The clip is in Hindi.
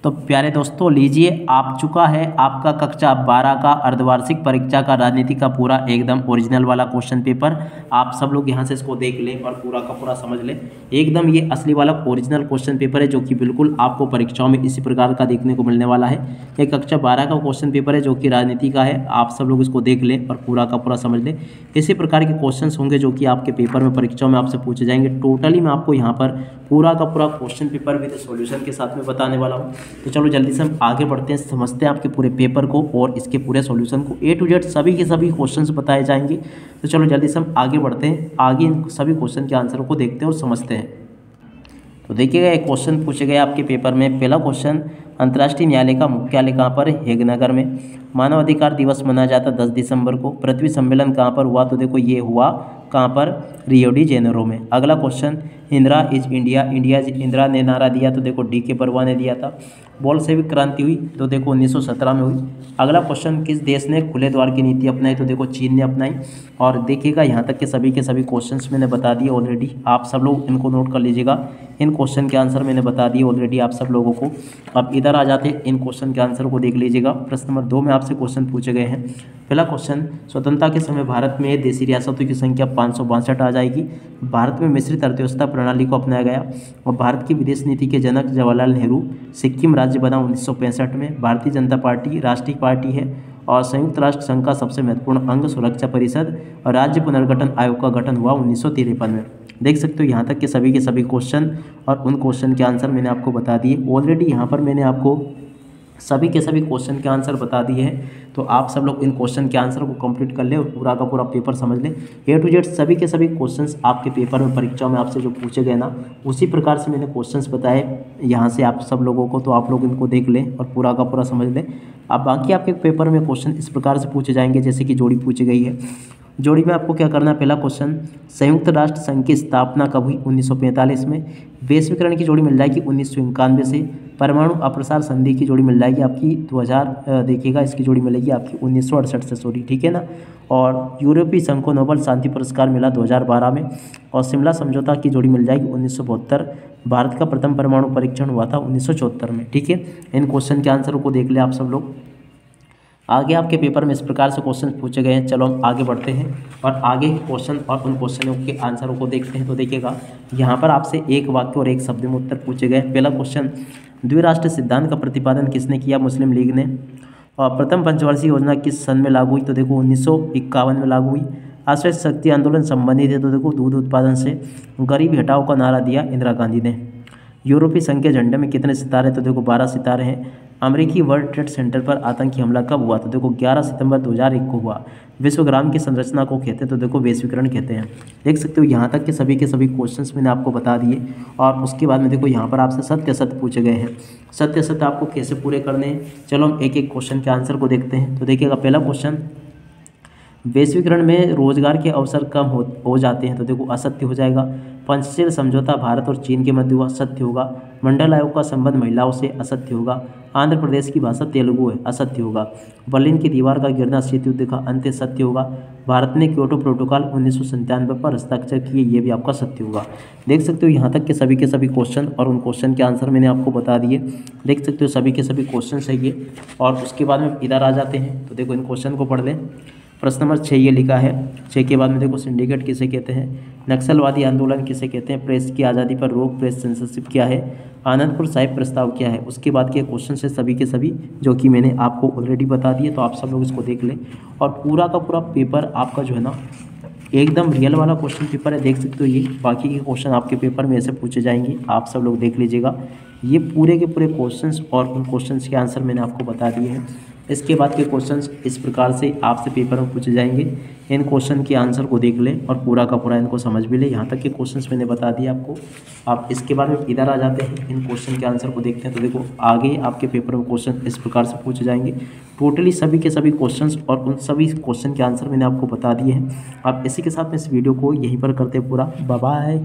तो प्यारे दोस्तों, लीजिए आप चुका है आपका कक्षा 12 का अर्धवार्षिक परीक्षा का राजनीति का पूरा एकदम ओरिजिनल वाला क्वेश्चन पेपर। आप सब लोग यहां से इसको देख लें और पूरा का पूरा समझ लें। एकदम ये असली वाला ओरिजिनल क्वेश्चन पेपर है जो कि बिल्कुल आपको परीक्षाओं में इसी प्रकार का देखने को मिलने वाला है। ये कक्षा 12 का क्वेश्चन पेपर है जो कि राजनीति का है। आप सब लोग इसको देख लें और पूरा का पूरा समझ लें। इसी प्रकार के क्वेश्चन होंगे जो कि आपके पेपर में परीक्षाओं में आपसे पूछे जाएंगे। टोटली मैं आपको यहाँ पर पूरा का पूरा क्वेश्चन पेपर विद सॉल्यूशन के साथ में बताने वाला हूँ। तो चलो जल्दी से हम आगे बढ़ते हैं, समझते हैं आपके पूरे पेपर को और इसके पूरे सॉल्यूशन को। A to Z सभी के सभी क्वेश्चंस बताए जाएंगे। तो चलो जल्दी से हम आगे बढ़ते हैं, आगे इन सभी क्वेश्चन के आंसरों को देखते हैं और समझते हैं। तो देखिएगा, एक क्वेश्चन पूछे गए आपके पेपर में। पहला क्वेश्चन, अंतर्राष्ट्रीय न्यायालय का मुख्यालय कहाँ पर है? हेगनगर में। मानवाधिकार दिवस मनाया जाता 10 दिसंबर को। पृथ्वी सम्मेलन कहाँ पर हुआ? तो देखो ये हुआ कहाँ पर? रियो डी जेनेरो में। अगला question, Indira is India, India is Indira ने नारा दिया? तो देखो डी के बरुआ ने दिया था। बोल्शेविक क्रांति हुई? तो देखो 1917 में हुई। अगला क्वेश्चन, किस देश ने खुले द्वार की नीति अपनाई? तो देखो चीन ने अपनाई। और देखिएगा यहाँ तक के सभी क्वेश्चंस मैंने बता दिए ऑलरेडी, आप सब लोग इनको नोट कर लीजिएगा। इन क्वेश्चन के आंसर मैंने बता दिए ऑलरेडी आप सब लोगों को। अब इधर आ जाते हैं, इन क्वेश्चन के आंसर को देख लीजिएगा। प्रश्न नंबर 2 में आपसे क्वेश्चन पूछे गए हैं। पहला क्वेश्चन, स्वतंत्रता के समय भारत में देशी रियासतों की संख्या 562 आ जाएगी। भारत में मिश्रित अर्थव्यवस्था प्रणाली को अपनाया गया और भारत की विदेश नीति के जनक जवाहरलाल नेहरू। सिक्किम राज्य बना 1965 में। भारतीय जनता पार्टी राष्ट्रीय पार्टी है और संयुक्त राष्ट्र संघ का सबसे महत्वपूर्ण अंग सुरक्षा परिषद और राज्य पुनर्गठन आयोग का गठन हुआ 1953 में। देख सकते हो यहाँ तक के सभी क्वेश्चन और उन क्वेश्चन के आंसर मैंने आपको बता दिए ऑलरेडी। यहाँ पर मैंने आपको सभी के सभी क्वेश्चन के आंसर बता दिए हैं। तो आप सब लोग इन क्वेश्चन के आंसर को कंप्लीट कर लें और पूरा का पूरा पेपर समझ लें। A to Z सभी के सभी क्वेश्चंस आपके पेपर में परीक्षाओं में आपसे जो पूछे गए ना, उसी प्रकार से मैंने क्वेश्चंस बताए यहाँ से आप सब लोगों को। तो आप लोग इनको देख लें और पूरा का पूरा समझ लें। अब बाकी आपके पेपर में क्वेश्चन इस प्रकार से पूछे जाएंगे, जैसे कि जोड़ी पूछी गई है। जोड़ी में आपको क्या करना है? पहला क्वेश्चन, संयुक्त राष्ट्र संघ की स्थापना कब हुई? 1945 में। वैश्वीकरण की जोड़ी मिल जाएगी 1991 से। परमाणु अप्रसार संधि की जोड़ी मिल जाएगी आपकी 2000, देखिएगा इसकी जोड़ी मिलेगी आपकी 1968 से, सॉरी, ठीक है ना। और यूरोपीय संघ को नोबेल शांति पुरस्कार मिला 2012 में। और शिमला समझौता की जोड़ी मिल जाएगी 1972। भारत का प्रथम परमाणु परीक्षण हुआ था 1974 में, ठीक है। इन क्वेश्चन के आंसरों को देख लें आप सब लोग। आगे आपके पेपर में इस प्रकार से क्वेश्चन पूछे गए हैं। चलो हम आगे बढ़ते हैं और आगे क्वेश्चन और उन क्वेश्चनों के आंसरों को देखते हैं। तो देखिएगा, यहाँ पर आपसे एक वाक्य और एक शब्द में उत्तर पूछे गए हैं। पहला क्वेश्चन, द्विराष्ट्र सिद्धांत का प्रतिपादन किसने किया? मुस्लिम लीग ने। और प्रथम पंचवर्षीय योजना किस सन में लागू हुई? तो देखो 1951 में लागू हुई। आश्रय शक्ति आंदोलन संबंधित है? तो देखो दूध उत्पादन से। गरीबी हटाओ का नारा दिया इंदिरा गांधी ने। यूरोपीय संघ के झंडे में कितने सितारे? तो देखो 12 सितारे हैं। अमेरिकी वर्ल्ड ट्रेड सेंटर पर आतंकी हमला कब हुआ? तो देखो 11 सितंबर 2001 को हुआ। विश्वग्राम की संरचना को कहते हैं? तो देखो वैश्वीकरण कहते हैं। देख सकते हो यहाँ तक के सभी क्वेश्चंस मैंने आपको बता दिए। और उसके बाद में देखो यहाँ पर आपसे सत्य असत्य पूछे गए हैं। सत्य असत्य आपको कैसे पूरे करने हैं, चलो हम एक एक क्वेश्चन के आंसर को देखते हैं। तो देखिएगा, पहला क्वेश्चन, वैश्वीकरण में रोजगार के अवसर कम हो जाते हैं? तो देखो असत्य हो जाएगा। पंचशील समझौता भारत और चीन के मध्य हुआ? सत्य होगा। मंडल आयोग का संबंध महिलाओं से? असत्य होगा। आंध्र प्रदेश की भाषा तेलुगु है? असत्य होगा। बर्लिन की दीवार का गिरना शीत युद्ध का अंत? सत्य होगा। भारत ने क्योटो प्रोटोकॉल 1997 पर हस्ताक्षर किए? ये भी आपका सत्य होगा। देख सकते हो यहाँ तक के सभी क्वेश्चन और उन क्वेश्चन के आंसर मैंने आपको बता दिए। देख सकते हो सभी के सभी क्वेश्चन है ये। और उसके बाद में इधर आ जाते हैं। तो देखो इन क्वेश्चन को पढ़ लें। प्रश्न नंबर 6 ये लिखा है। 6 के बाद में देखो, सिंडिकेट किसे कहते हैं? नक्सलवादी आंदोलन किसे कहते हैं? प्रेस की आज़ादी पर रोक, प्रेस सेंसरशिप क्या है? आनंदपुर साहिब प्रस्ताव क्या है? उसके बाद के क्वेश्चन से सभी के सभी जो कि मैंने आपको ऑलरेडी बता दिए। तो आप सब लोग इसको देख लें और पूरा का पूरा पेपर आपका जो है ना, एकदम रियल वाला क्वेश्चन पेपर है। देख सकते हो ये बाकी के क्वेश्चन आपके पेपर में ऐसे पूछे जाएंगे, आप सब लोग देख लीजिएगा। ये पूरे के पूरे क्वेश्चंस और उन क्वेश्चंस के आंसर मैंने आपको बता दिए हैं। इसके बाद के क्वेश्चंस इस प्रकार से आपसे पेपर में पूछे जाएंगे। इन क्वेश्चन के आंसर को देख लें और पूरा का पूरा इनको समझ भी लें। यहाँ तक के क्वेश्चंस मैंने बता दिए आपको। आप इसके बाद में इधर आ जाते हैं, इन क्वेश्चन के आंसर को देखते हैं। तो देखो आगे आपके पेपर में क्वेश्चन इस प्रकार से पूछे जाएंगे। टोटली सभी के सभी क्वेश्चंस और उन सभी क्वेश्चन के आंसर मैंने आपको बता दिए हैं। आप इसी के साथ में इस वीडियो को यहीं पर करते पूरा। Bye bye.